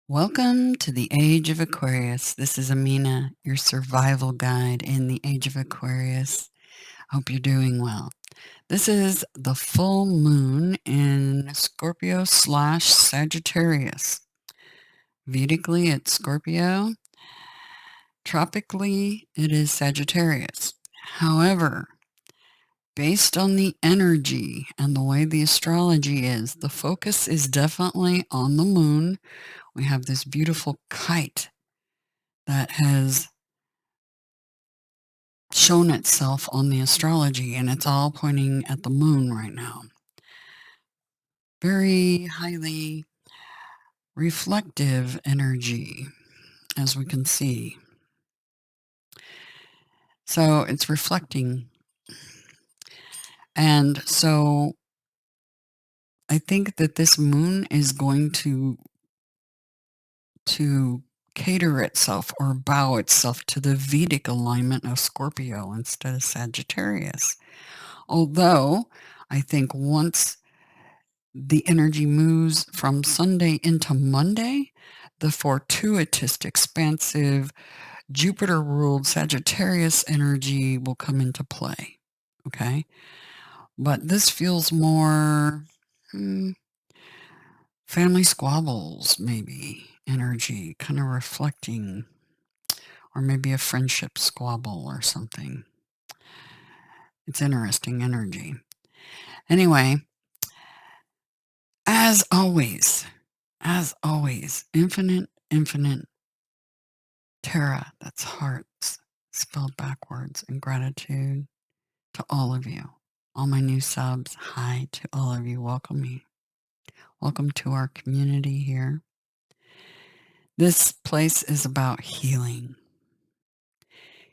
Welcome to the Age of Aquarius. This is Amina, your survival guide in the Age of Aquarius. Hope you're doing well. This is the full moon in Scorpio / Sagittarius. Vedically, it's Scorpio. Tropically, it is Sagittarius. However, based on the energy and the way the astrology is, the focus is definitely on the moon. We have this beautiful kite that has shown itself on the astrology, and it's all pointing at the moon right now. Very highly reflective energy, as we can see. So it's reflecting. And so I think that this moon is going to cater itself or bow itself to the Vedic alignment of Scorpio instead of Sagittarius. Although I think once the energy moves from Sunday into Monday, the fortuitous, expansive, Jupiter-ruled Sagittarius energy will come into play, okay? But this feels more family squabbles, maybe, energy, kind of reflecting, or maybe a friendship squabble or something. It's interesting energy. Anyway, as always, infinite Terra, that's hearts, spelled backwards, and gratitude to all of you. All my new subs, hi to all of you. Welcome to our community here. This place is about healing.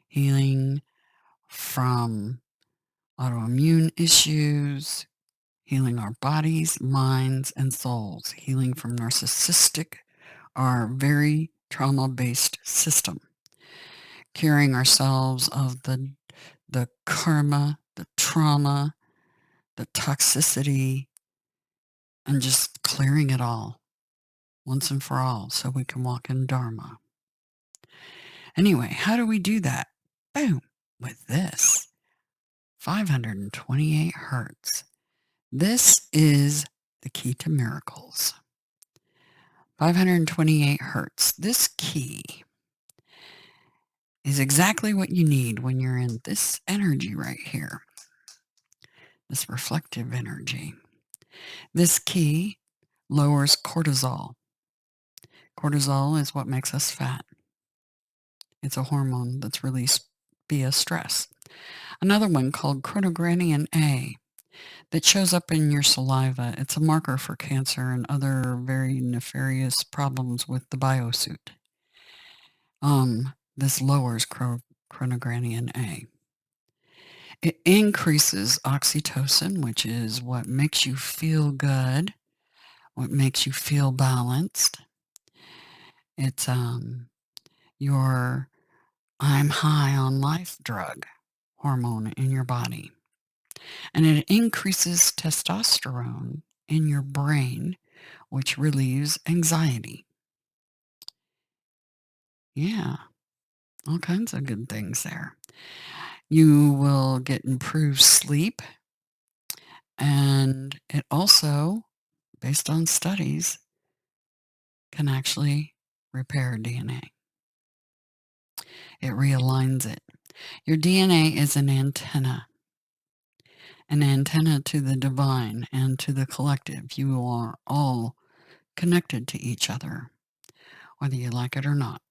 Healing from autoimmune issues, healing our bodies, minds, and souls, healing from narcissistic, our very trauma-based system, curing ourselves of the karma, the trauma, the toxicity, and just clearing it all once and for all so we can walk in Dharma. Anyway, how do we do that? Boom, with this 528 hertz. This is the key to miracles. 528 hertz. This key is exactly what you need when you're in this energy right here, this reflective energy. This key lowers cortisol. Cortisol is what makes us fat. It's a hormone that's released via stress. Another one called chronogranian A that shows up in your saliva. It's a marker for cancer and other very nefarious problems with the biosuit. This lowers chronogranian A. It increases oxytocin, which is what makes you feel good, what makes you feel balanced. It's your I'm high on life drug hormone in your body. And it increases testosterone in your brain, which relieves anxiety. Yeah, all kinds of good things there. You will get improved sleep, and it also, based on studies, can actually repair DNA. It realigns it. Your DNA is an antenna to the divine and to the collective. You are all connected to each other, whether you like it or not.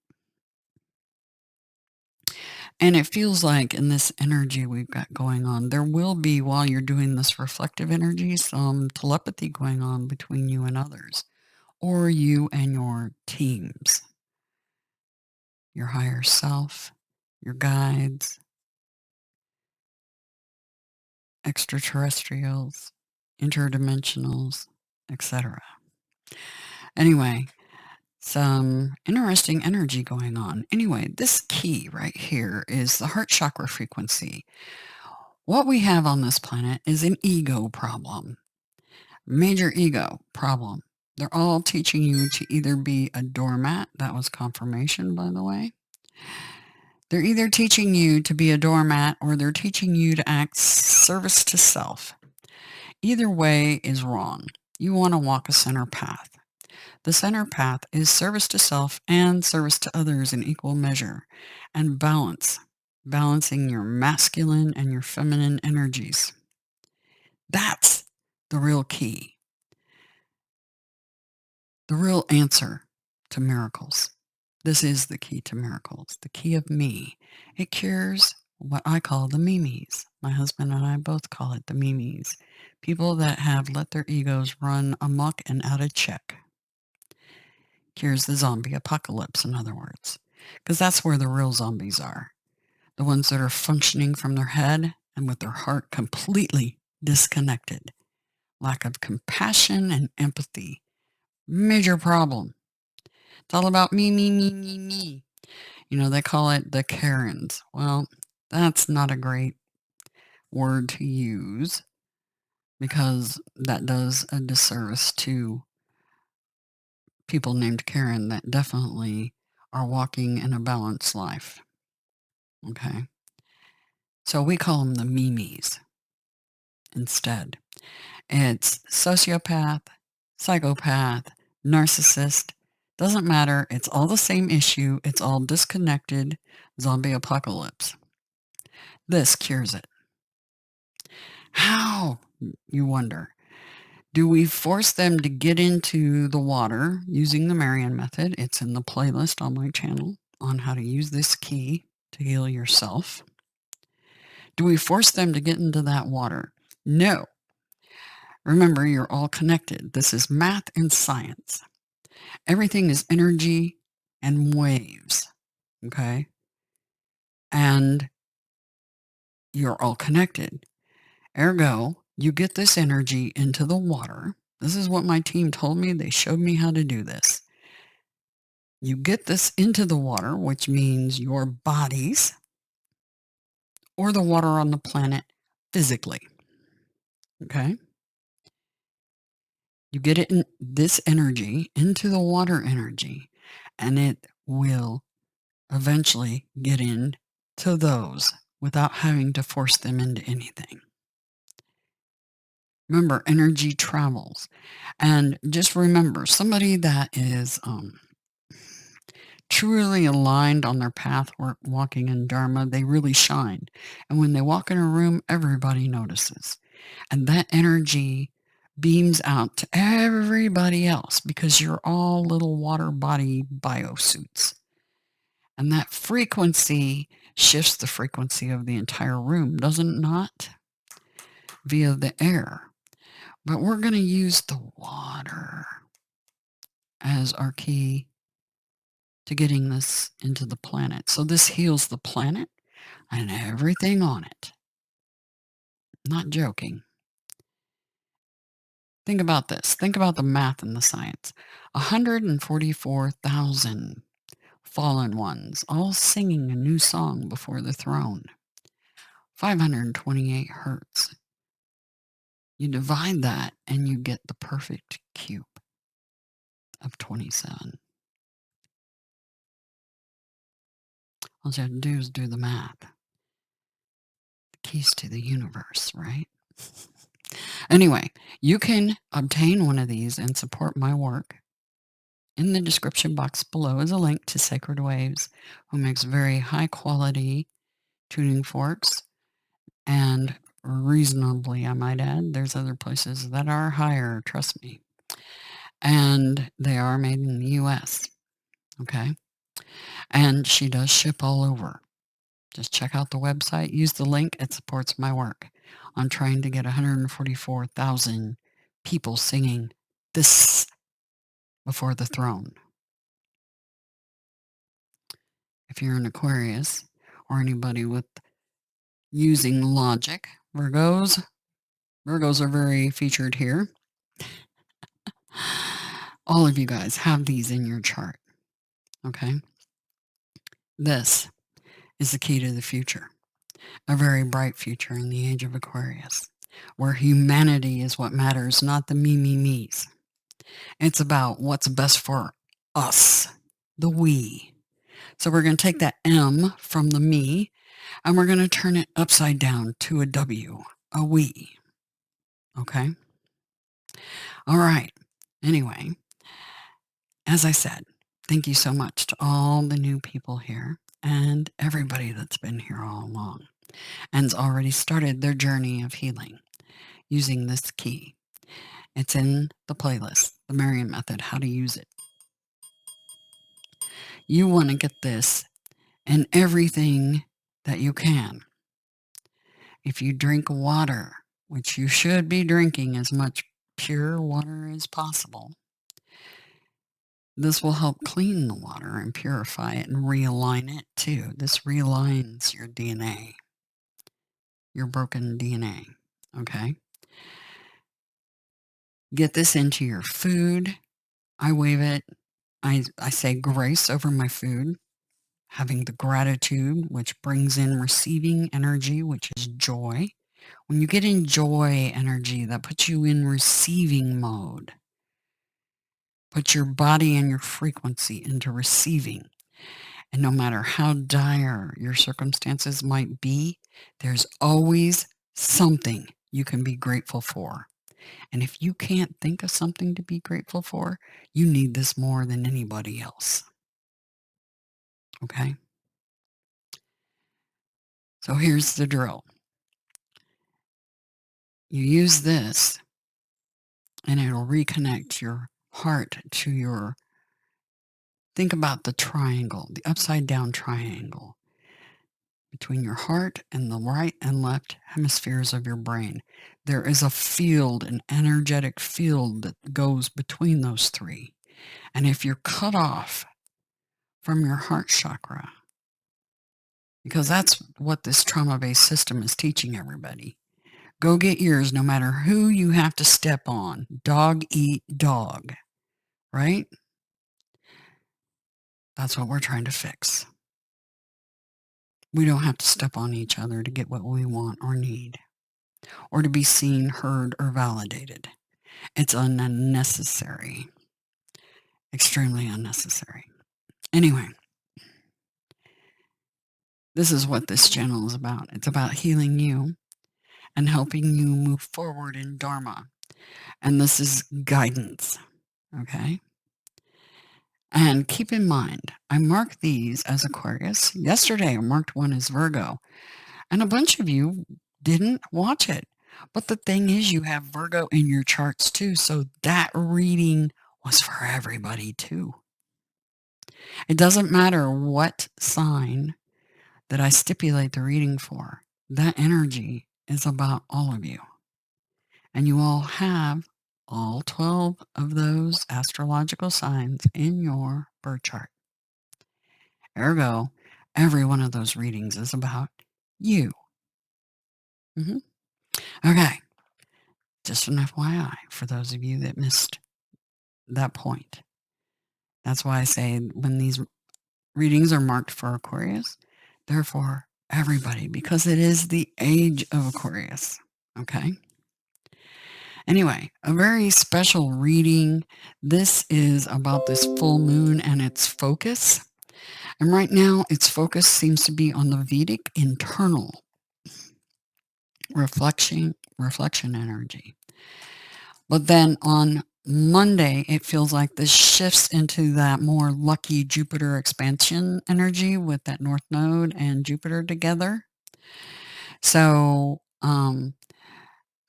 And it feels like in this energy we've got going on, there will be, while you're doing this reflective energy, some telepathy going on between you and others, or you and your teams, your higher self, your guides, extraterrestrials, interdimensionals, etc. Anyway, some interesting energy going on. Anyway, this key right here is the heart chakra frequency. What we have on this planet is an ego problem, major ego problem. They're all teaching you to either be a doormat. That was confirmation, by the way. They're either teaching you to be a doormat or they're teaching you to act service to self. Either way is wrong. You want to walk a center path. The center path is service to self and service to others in equal measure, and balance, balancing your masculine and your feminine energies. That's the real key, the real answer to miracles. This is the key to miracles, the key of me. It cures what I call the memes. My husband and I both call it the memes. People that have let their egos run amok and out of check. Cures the zombie apocalypse, in other words. Because that's where the real zombies are. The ones that are functioning from their head and with their heart completely disconnected. Lack of compassion and empathy. Major problem. It's all about me, me, me, me, me. You know, they call it the Karens. Well, that's not a great word to use because that does a disservice to people named Karen that definitely are walking in a balanced life. Okay. So we call them the memes instead. It's sociopath, psychopath, narcissist. Doesn't matter. It's all the same issue. It's all disconnected. Zombie apocalypse. This cures it. How, you wonder? Do we force them to get into the water using the Marian method? It's in the playlist on my channel on how to use this key to heal yourself. Do we force them to get into that water? No. Remember, you're all connected. This is math and science. Everything is energy and waves, okay? And you're all connected. Ergo, you get this energy into the water. This is what my team told me. They showed me how to do this. You get this into the water, which means your bodies or the water on the planet physically, okay? You get it in this energy into the water energy, and it will eventually get into those without having to force them into anything. Remember, energy travels. And just remember, somebody that is truly aligned on their path, walking in Dharma, they really shine. And when they walk in a room, everybody notices. And that energy beams out to everybody else because you're all little water body biosuits. And that frequency shifts the frequency of the entire room, does it not? Via the air. But we're going to use the water as our key to getting this into the planet. So this heals the planet and everything on it. Not joking. Think about this. Think about the math and the science. 144,000 fallen ones, all singing a new song before the throne. 528 hertz. You divide that and you get the perfect cube of 27. All you have to do is do the math. The keys to the universe, right? Anyway, you can obtain one of these and support my work. In the description box below is a link to Sacred Waves, who makes very high quality tuning forks and reasonably, I might add. There's other places that are higher, trust me. And they are made in the US. Okay. And she does ship all over. Just check out the website, use the link, it supports my work. I'm trying to get 144,000 people singing this before the throne. If you're an Aquarius or anybody with using logic, Virgos are very featured here. All of you guys have these in your chart, okay? This is the key to the future, a very bright future in the age of Aquarius, where humanity is what matters, not the me, me, me's. It's about what's best for us, the we. So we're going to take that M from the me, and we're going to turn it upside down to a W, a we. Okay? All right. Anyway, as I said, thank you so much to all the new people here and everybody that's been here all along and's already started their journey of healing using this key. It's in the playlist, the Marion Method, how to use it. You want to get this in everything that you can. If you drink water, which you should be drinking as much pure water as possible, this will help clean the water and purify it and realign it too. This realigns your DNA, your broken DNA, okay? Get this into your food. I wave it. I say grace over my food, having the gratitude, which brings in receiving energy, which is joy. When you get in joy energy, that puts you in receiving mode. Put your body and your frequency into receiving. And no matter how dire your circumstances might be, there's always something you can be grateful for. And if you can't think of something to be grateful for, you need this more than anybody else. Okay? So here's the drill. You use this, and it'll reconnect your heart to your, think about the triangle, the upside down triangle between your heart and the right and left hemispheres of your brain. There is a field, an energetic field that goes between those three. And if you're cut off from your heart chakra, because that's what this trauma-based system is teaching everybody. Go get yours no matter who you have to step on. Dog eat dog, right? That's what we're trying to fix. We don't have to step on each other to get what we want or need, or to be seen, heard, or validated. It's unnecessary. Extremely unnecessary. Anyway, this is what this channel is about. It's about healing you and helping you move forward in Dharma. And this is guidance, okay? And keep in mind, I mark these as Aquarius. Yesterday, I marked one as Virgo. And a bunch of you didn't watch it. But the thing is, you have Virgo in your charts too. So that reading was for everybody too. It doesn't matter what sign that I stipulate the reading for. That energy is about all of you. And you all have all 12 of those astrological signs in your birth chart. Ergo, every one of those readings is about you. Okay. Just an FYI for those of you that missed that point. That's why I say when these readings are marked for Aquarius, they're for everybody because it is the age of Aquarius. Okay. Anyway, a very special reading. This is about this full moon and its focus. And right now, its focus seems to be on the Vedic internal reflection energy. But then on Monday, it feels like this shifts into that more lucky Jupiter expansion energy with that North Node and Jupiter together. So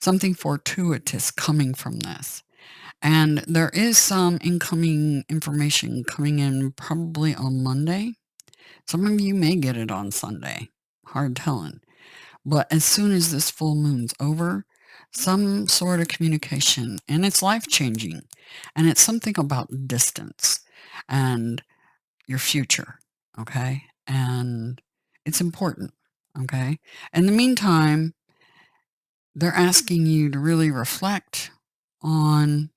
something fortuitous coming from this. And there is some incoming information coming in probably on Monday. Some of you may get it on Sunday. Hard telling. But as soon as this full moon's over, some sort of communication, and it's life-changing. And it's something about distance and your future, okay? And it's important, okay? In the meantime, they're asking you to really reflect on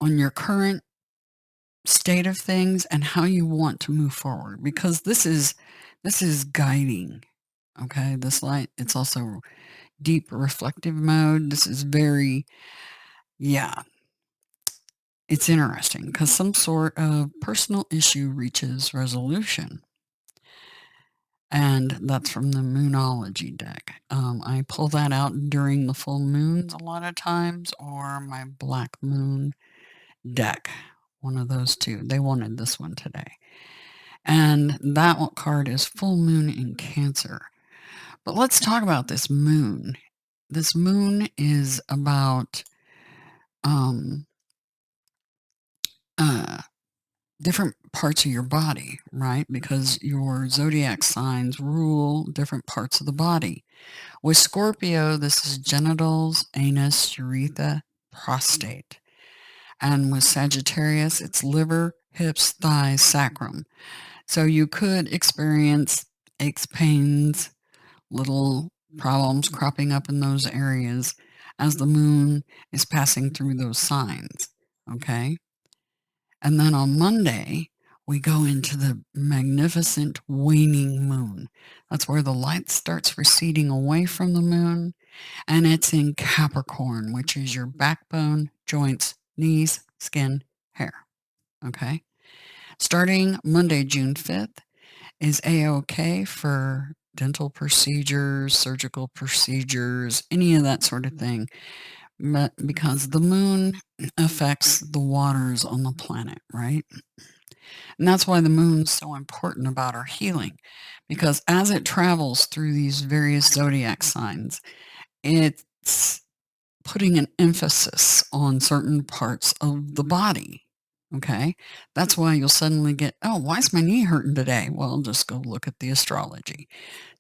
your current state of things and how you want to move forward, because this is guiding, okay? This light, it's also deep reflective mode. This is very, yeah, it's interesting because some sort of personal issue reaches resolution. And that's from the Moonology deck. I pull that out during the full moons a lot of times, or my Black Moon deck. One of those two. They wanted this one today. And that card is full moon in Cancer. But let's talk about this moon. This moon is about different parts of your body, right? Because your zodiac signs rule different parts of the body. With Scorpio, this is genitals, anus, urethra, prostate. And with Sagittarius, it's liver, hips, thighs, sacrum. So you could experience aches, pains, little problems cropping up in those areas as the moon is passing through those signs. Okay. And then on Monday, we go into the magnificent waning moon. That's where the light starts receding away from the moon. And it's in Capricorn, which is your backbone, joints, knees, skin, hair. Okay. Starting Monday, June 5th, is A-OK for dental procedures, surgical procedures, any of that sort of thing. But because the moon affects the waters on the planet, right? And that's why the moon's so important about our healing, because as it travels through these various zodiac signs, it's putting an emphasis on certain parts of the body. Okay. That's why you'll suddenly get, oh, why is my knee hurting today? Well, just go look at the astrology.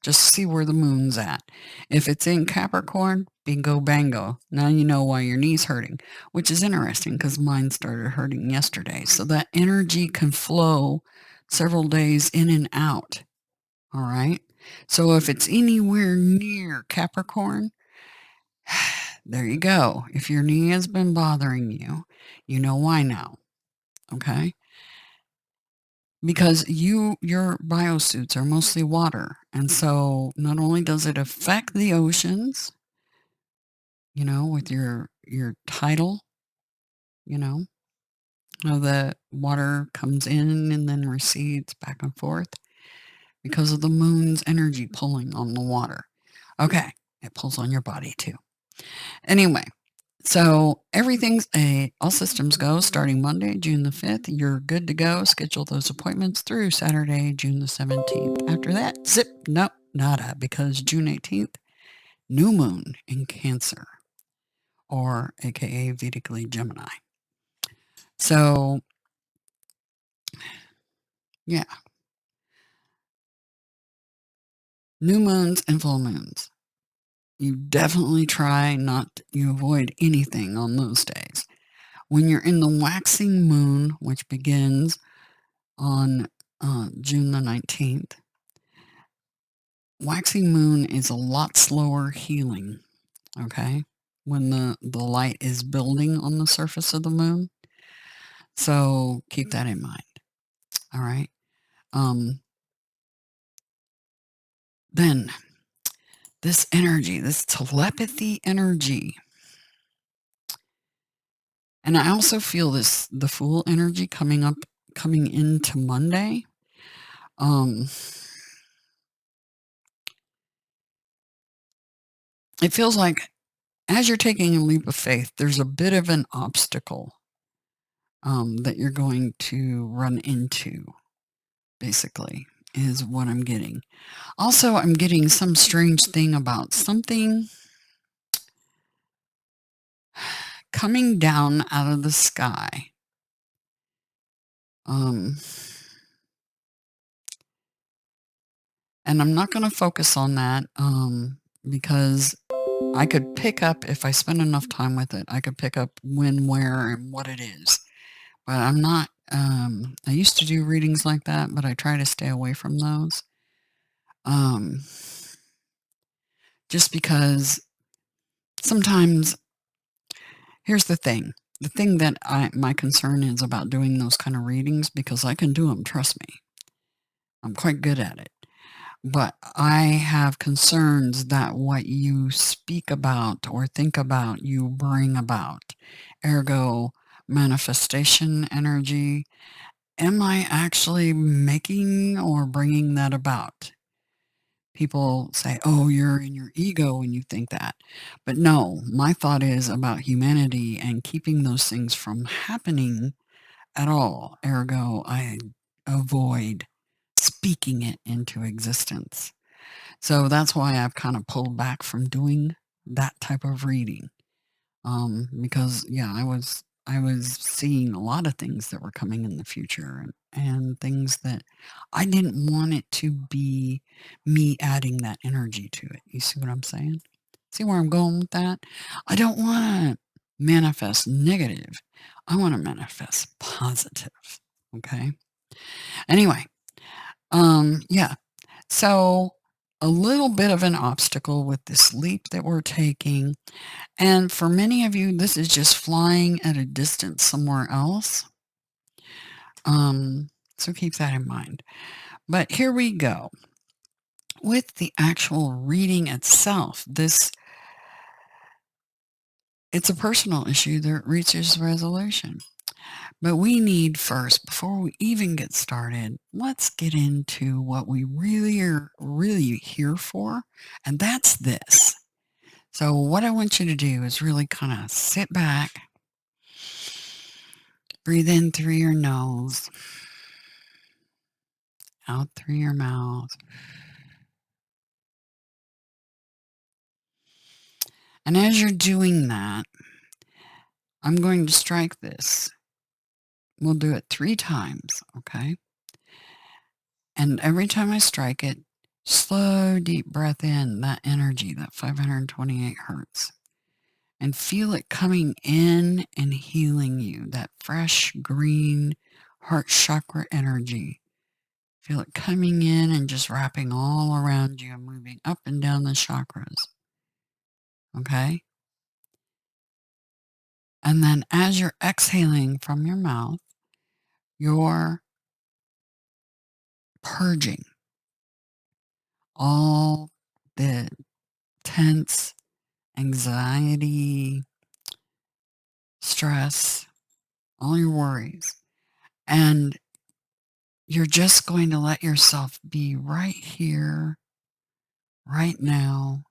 Just see where the moon's at. If it's in Capricorn, bingo bango. Now you know why your knee's hurting, which is interesting because mine started hurting yesterday. So that energy can flow several days in and out. All right. So if it's anywhere near Capricorn, there you go. If your knee has been bothering you, you know why now. Okay. Because your biosuits are mostly water. And so not only does it affect the oceans, with your tidal, you know, how the water comes in and then recedes back and forth because of the moon's energy pulling on the water. Okay. It pulls on your body too. Anyway, so everything's all systems go starting Monday, June the 5th. You're good to go. Schedule those appointments through Saturday, June the 17th. After that, zip, no, nada, because June 18th, new moon in Cancer, or aka Vedically Gemini. So, yeah, new moons and full moons. You definitely you avoid anything on those days. When you're in the waxing moon, which begins on June the 19th, waxing moon is a lot slower healing, okay, when the light is building on the surface of the moon. So keep that in mind. All right. Then this energy, this telepathy energy. And I also feel the Fool energy coming into Monday. It feels like as you're taking a leap of faith, there's a bit of an obstacle that you're going to run into, basically, is what I'm getting. Also, I'm getting some strange thing about something coming down out of the sky. And I'm not going to focus on that because I could pick up, if I spend enough time with it, I could pick up when, where, and what it is. But I'm not, I used to do readings like that, but I try to stay away from those. Just because sometimes, here's the thing that my concern is about doing those kind of readings, because I can do them, trust me. I'm quite good at it. But I have concerns that what you speak about or think about, you bring about. Ergo, manifestation energy. Am I actually making or bringing that about? People say, oh, you're in your ego when you think that. But no, my thought is about humanity and keeping those things from happening at all. Ergo, I avoid speaking it into existence. So that's why I've kind of pulled back from doing that type of reading. Because yeah, I was seeing a lot of things that were coming in the future and things that I didn't want it to be me adding that energy to it. You see what I'm saying? See where I'm going with that? I don't want to manifest negative. I want to manifest positive. Okay. Anyway, yeah. So a little bit of an obstacle with this leap that we're taking. And for many of you, this is just flying at a distance somewhere else. So keep that in mind. But here we go. With the actual reading itself, it's a personal issue that reaches resolution. But we need first, before we even get started, let's get into what we really are really here for, and that's this. So what I want you to do is really kind of sit back, breathe in through your nose, out through your mouth. And as you're doing that, I'm going to strike this. We'll do it 3 times, okay? And every time I strike it, slow, deep breath in that energy, that 528 hertz, and feel it coming in and healing you, that fresh, green heart chakra energy. Feel it coming in and just wrapping all around you and moving up and down the chakras, okay? And then as you're exhaling from your mouth, you're purging all the tense, anxiety, stress, all your worries. And you're just going to let yourself be right here, right now,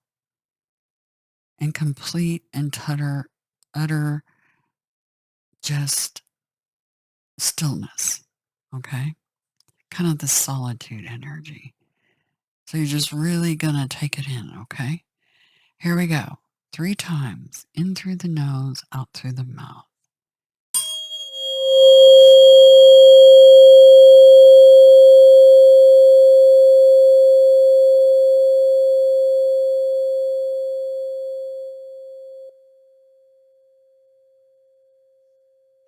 in complete and utter just stillness. Okay? Kind of the solitude energy. So you're just really going to take it in. Okay? Here we go. 3 times. In through the nose, out through the mouth.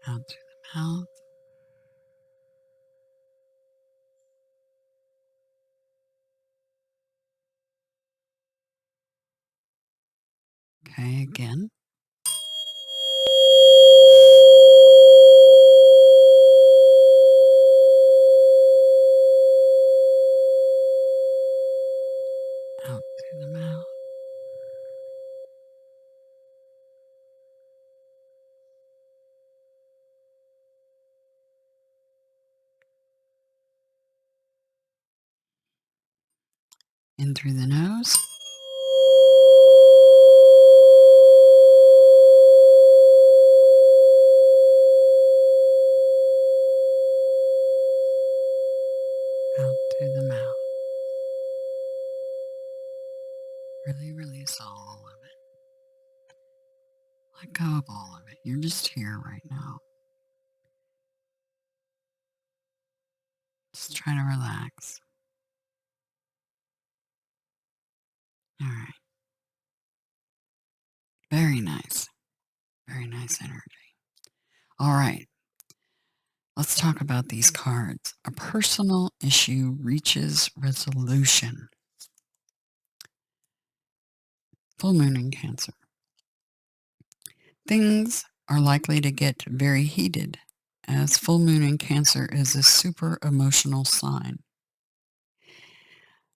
Out through the mouth. Okay, again. Out through the mouth. In through the nose. Out through the mouth. Really release all of it. Let go of all of it. You're just here right now. Just try to relax. All right. Very nice. Very nice energy. All right. Let's talk about these cards. A personal issue reaches resolution. Full moon in Cancer. Things are likely to get very heated, as full moon in Cancer is a super emotional sign.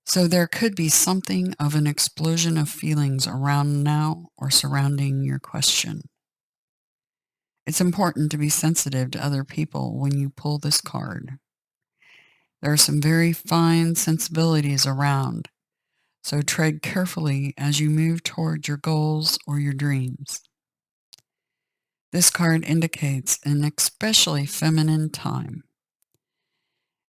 So there could be something of an explosion of feelings around now or surrounding your question. It's important to be sensitive to other people when you pull this card. There are some very fine sensibilities around, so tread carefully as you move toward your goals or your dreams. This card indicates an especially feminine time.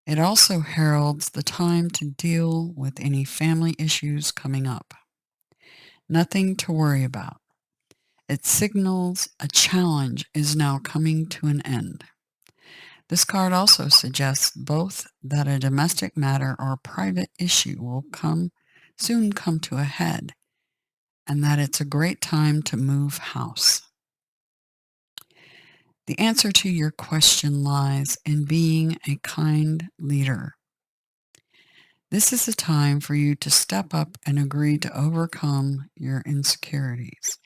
It also heralds the time to deal with any family issues coming up. Nothing to worry about. It signals a challenge is now coming to an end. This card also suggests both that a domestic matter or private issue will soon come to a head, and that it's a great time to move house. The answer to your question lies in being a kind leader. This is a time for you to step up and agree to overcome your insecurities.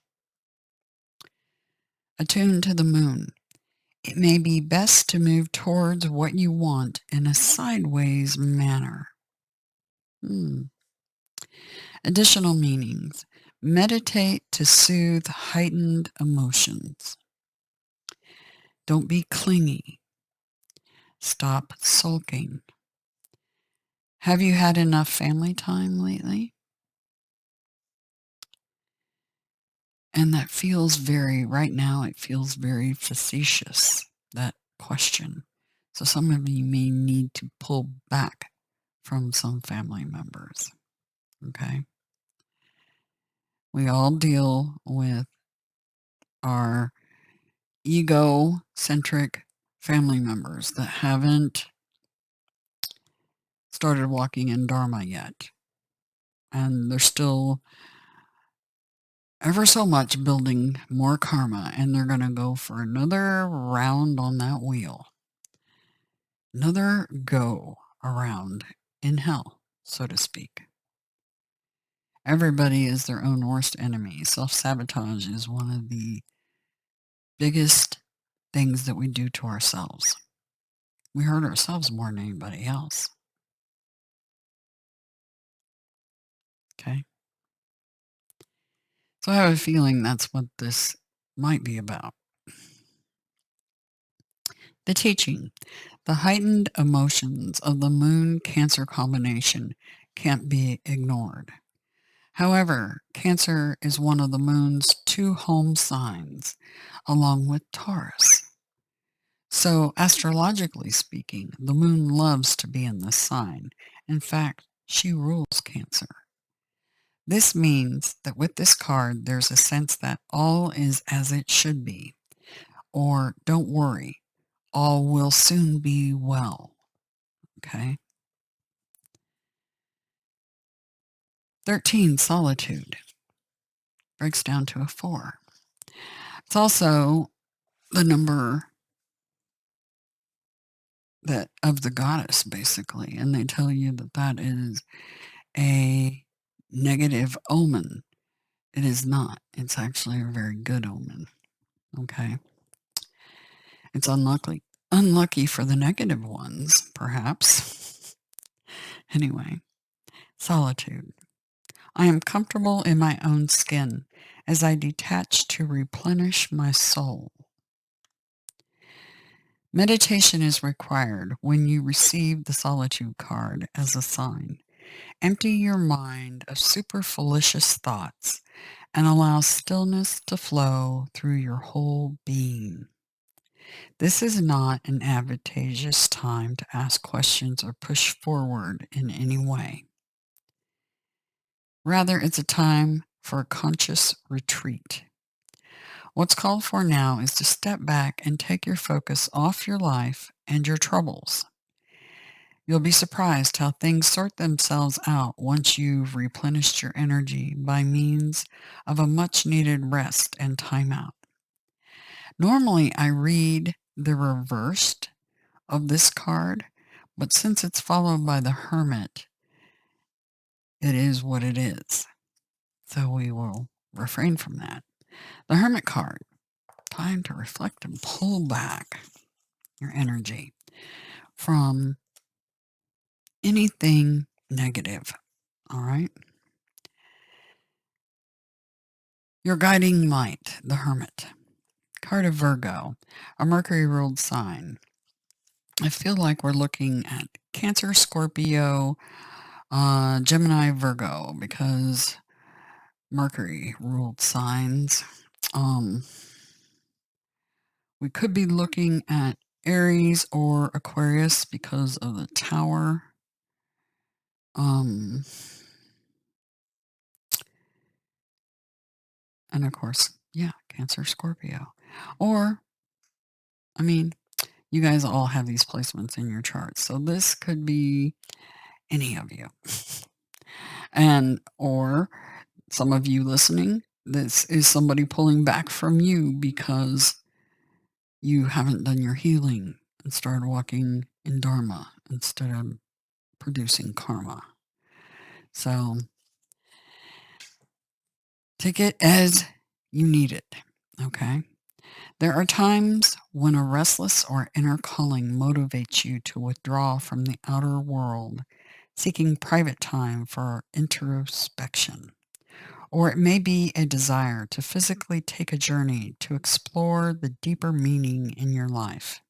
Attune to the moon. It may be best to move towards what you want in a sideways manner. Additional meanings. Meditate to soothe heightened emotions. Don't be clingy. Stop sulking. Have you had enough family time lately? And that feels right now, it feels very facetious, that question. So some of you may need to pull back from some family members, okay? We all deal with our egocentric family members that haven't started walking in Dharma yet. And they're still ever so much building more karma, and they're going to go for another round on that wheel. Another go around in hell, so to speak. Everybody is their own worst enemy. Self-sabotage is one of the biggest things that we do to ourselves. We hurt ourselves more than anybody else. Okay? So I have a feeling that's what this might be about. The teaching. The heightened emotions of the Moon Cancer combination can't be ignored. However, Cancer is one of the Moon's 2 home signs, along with Taurus. So, astrologically speaking, the Moon loves to be in this sign. In fact, she rules Cancer. This means that with this card, there's a sense that all is as it should be, or don't worry, all will soon be well. Okay? 13, solitude, breaks down to a 4. It's also the number that of the goddess, basically, and they tell you that that is a negative omen. It is not. It's actually a very good omen. Okay? It's unlucky for the negative ones, perhaps. Anyway, solitude. I am comfortable in my own skin as I detach to replenish my soul. Meditation is required when you receive the solitude card as a sign. Empty your mind of superfluous thoughts and allow stillness to flow through your whole being. This is not an advantageous time to ask questions or push forward in any way. Rather, it's a time for a conscious retreat. What's called for now is to step back and take your focus off your life and your troubles. You'll be surprised how things sort themselves out once you've replenished your energy by means of a much-needed rest and time out. Normally, I read the reversed of this card, but since it's followed by the Hermit, it is what it is. So we will refrain from that. The Hermit card, time to reflect and pull back your energy from anything negative. All right. Your guiding light, the Hermit. Card of Virgo, a Mercury ruled sign. I feel like we're looking at Cancer, Scorpio, Gemini, Virgo, because Mercury ruled signs. We could be looking at Aries or Aquarius because of the Tower. And of course, yeah, Cancer, Scorpio. Or, I mean, you guys all have these placements in your charts. So this could be any of you. And, or some of you listening, this is somebody pulling back from you because you haven't done your healing and started walking in Dharma instead of producing karma. So take it as you need it, okay? There are times when a restless or inner calling motivates you to withdraw from the outer world, seeking private time for introspection. Or it may be a desire to physically take a journey to explore the deeper meaning in your life.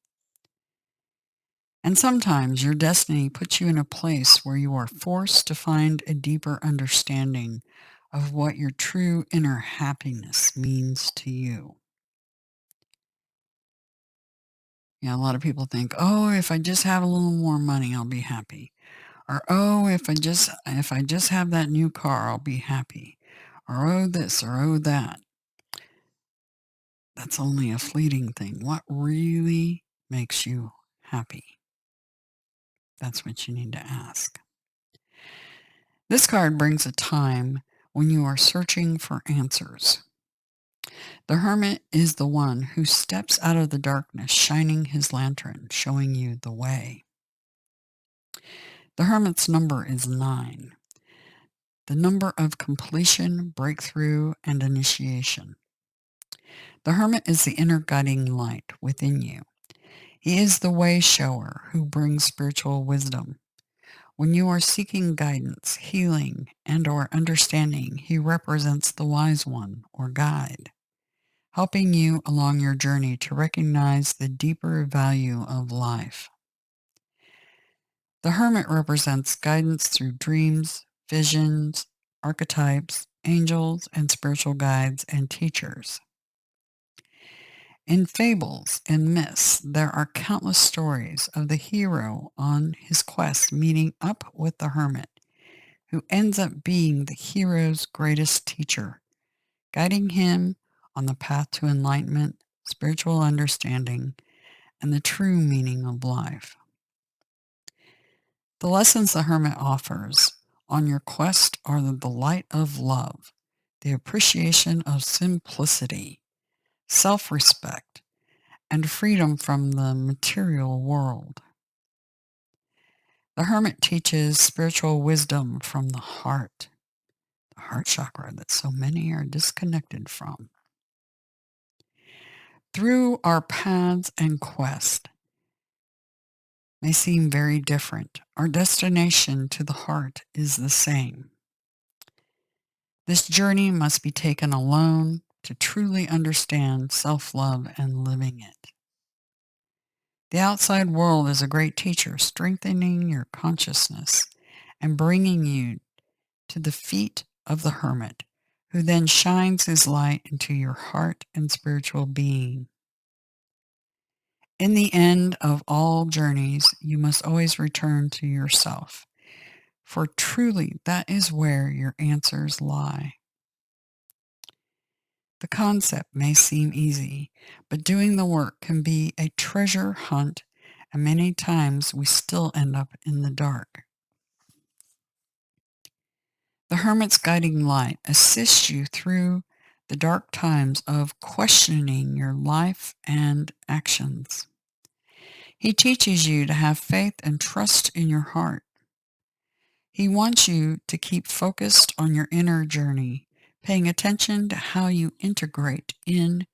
And sometimes your destiny puts you in a place where you are forced to find a deeper understanding of what your true inner happiness means to you. Yeah, a lot of people think, "Oh, if I just have a little more money, I'll be happy." Or, "Oh, if I just have that new car, I'll be happy." Or, "Oh, this," or, "Oh, that." That's only a fleeting thing. What really makes you happy? That's what you need to ask. This card brings a time when you are searching for answers. The hermit is the one who steps out of the darkness, shining his lantern, showing you the way. The hermit's number is 9, the number of completion, breakthrough, and initiation. The hermit is the inner guiding light within you. He is the way shower who brings spiritual wisdom. When you are seeking guidance, healing, and or understanding, he represents the wise one or guide, helping you along your journey to recognize the deeper value of life. The hermit represents guidance through dreams, visions, archetypes, angels, and spiritual guides and teachers. In fables and myths, there are countless stories of the hero on his quest meeting up with the hermit, who ends up being the hero's greatest teacher, guiding him on the path to enlightenment, spiritual understanding, and the true meaning of life. The lessons the hermit offers on your quest are the delight of love, the appreciation of simplicity, self-respect, and freedom from the material world. The hermit teaches spiritual wisdom from the heart chakra that so many are disconnected from. Through our paths and quest may seem very different, our destination to the heart is the same. This journey must be taken alone to truly understand self-love and living it. The outside world is a great teacher, strengthening your consciousness and bringing you to the feet of the hermit, who then shines his light into your heart and spiritual being. In the end of all journeys, you must always return to yourself, for truly that is where your answers lie. The concept may seem easy, but doing the work can be a treasure hunt, and many times we still end up in the dark. The hermit's guiding light assists you through the dark times of questioning your life and actions. He teaches you to have faith and trust in your heart. He wants you to keep focused on your inner journey, paying attention to how you integrate in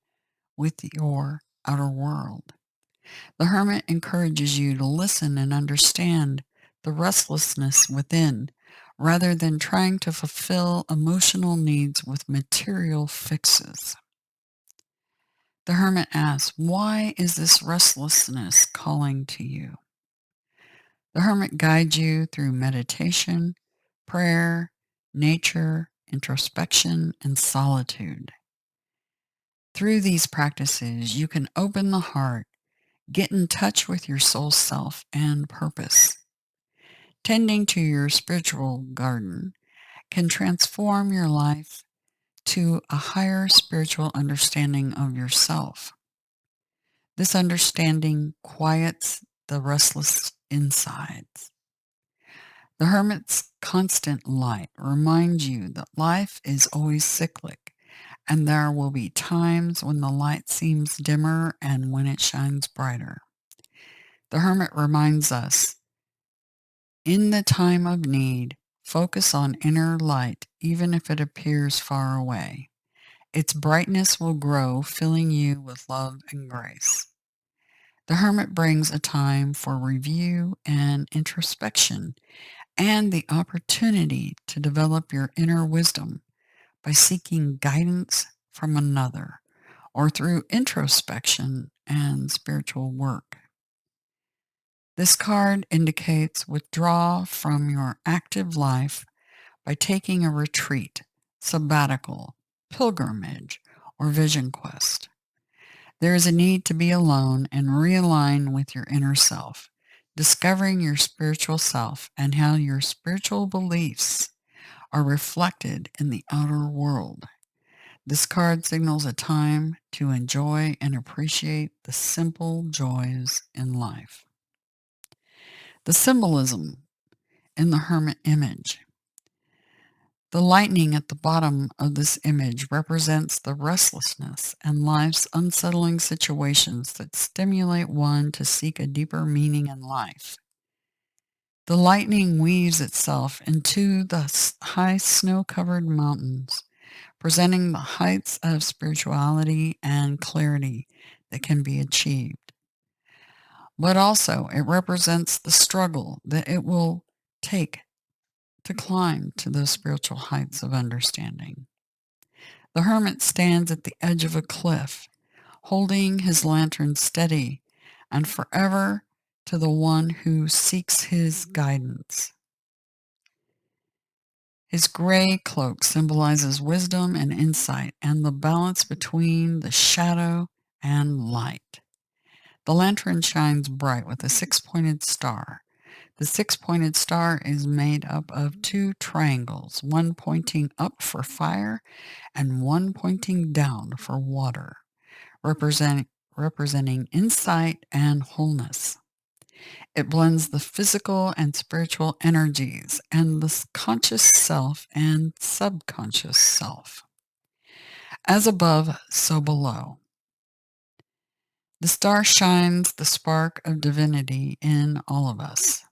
with your outer world. The hermit encourages you to listen and understand the restlessness within, rather than trying to fulfill emotional needs with material fixes. The hermit asks, why is this restlessness calling to you? The hermit guides you through meditation, prayer, nature, introspection, and solitude. Through these practices, you can open the heart, get in touch with your soul self and purpose. Tending to your spiritual garden can transform your life to a higher spiritual understanding of yourself. This understanding quiets the restless insides. The hermit's constant light reminds you that life is always cyclic, and there will be times when the light seems dimmer and when it shines brighter. The hermit reminds us, in the time of need, focus on inner light, even if it appears far away. Its brightness will grow, filling you with love and grace. The hermit brings a time for review and introspection and the opportunity to develop your inner wisdom by seeking guidance from another or through introspection and spiritual work. This card indicates withdraw from your active life by taking a retreat, sabbatical, pilgrimage, or vision quest. There is a need to be alone and realign with your inner self, discovering your spiritual self and how your spiritual beliefs are reflected in the outer world. This card signals a time to enjoy and appreciate the simple joys in life. The symbolism in the hermit image. The lightning at the bottom of this image represents the restlessness and life's unsettling situations that stimulate one to seek a deeper meaning in life. The lightning weaves itself into the high snow-covered mountains, presenting the heights of spirituality and clarity that can be achieved. But also, it represents the struggle that it will take to climb to those spiritual heights of understanding. The hermit stands at the edge of a cliff, holding his lantern steady and forever to the one who seeks his guidance. His gray cloak symbolizes wisdom and insight and the balance between the shadow and light. The lantern shines bright with a six-pointed star. The six-pointed star is made up of two triangles, one pointing up for fire and one pointing down for water, representing insight and wholeness. It blends the physical and spiritual energies and the conscious self and subconscious self. As above, so below. The star shines the spark of divinity in all of us.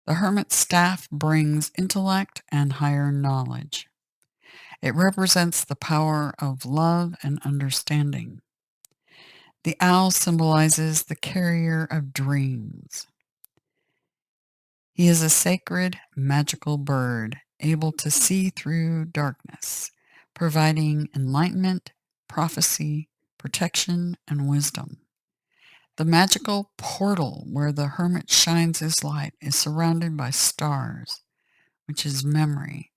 The hermit's staff brings intellect and higher knowledge. It represents the power of love and understanding. The owl symbolizes the carrier of dreams. He is a sacred, magical bird, able to see through darkness, providing enlightenment, prophecy, protection, and wisdom. The magical portal where the hermit shines his light is surrounded by stars, which is memory,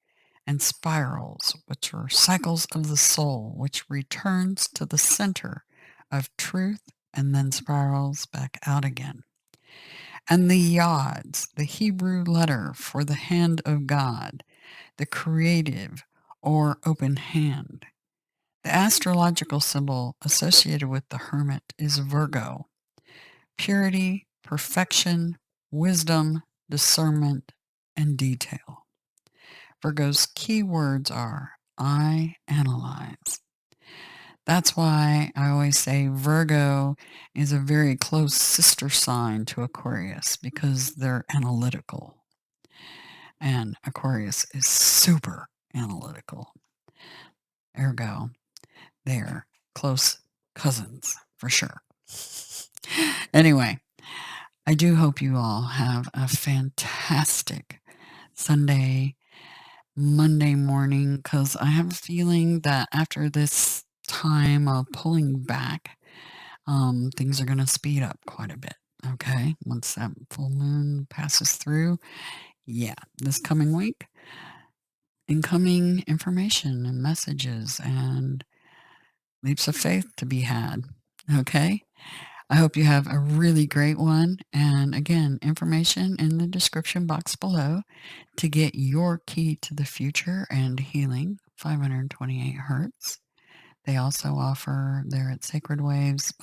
and spirals, which are cycles of the soul, which returns to the center of truth and then spirals back out again. And the yods, the Hebrew letter for the hand of God, the creative or open hand. The astrological symbol associated with the hermit is Virgo. Purity, perfection, wisdom, discernment, and detail. Virgo's key words are I analyze. That's why I always say Virgo is a very close sister sign to Aquarius because they're analytical. And Aquarius is super analytical. Ergo, they're close cousins for sure. Anyway, I do hope you all have a fantastic Sunday, Monday morning, because I have a feeling that after this time of pulling back, things are going to speed up quite a bit. Okay. Once that full moon passes through. Yeah. This coming week, incoming information and messages and leaps of faith to be had. Okay. I hope you have a really great one. And again, information in the description box below to get your key to the future and healing, 528 hertz. They also offer there at Sacred Waves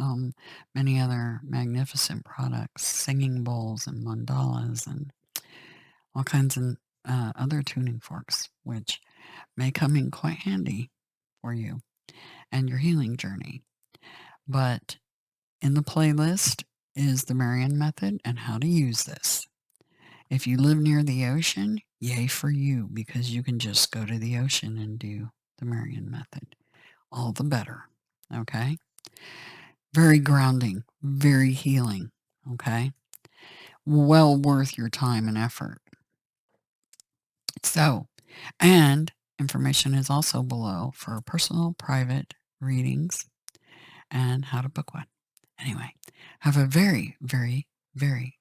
many other magnificent products, singing bowls and mandalas and all kinds of other tuning forks, which may come in quite handy for you and your healing journey. But in the playlist is the Marian method and how to use this. If you live near the ocean, yay for you, because you can just go to the ocean and do the Marian method. All the better. Okay? Very grounding, very healing. Okay? Well worth your time and effort. So, and information is also below for personal, private readings and how to book one. Anyway, have a very, very, very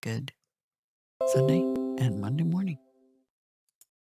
good Sunday and Monday morning.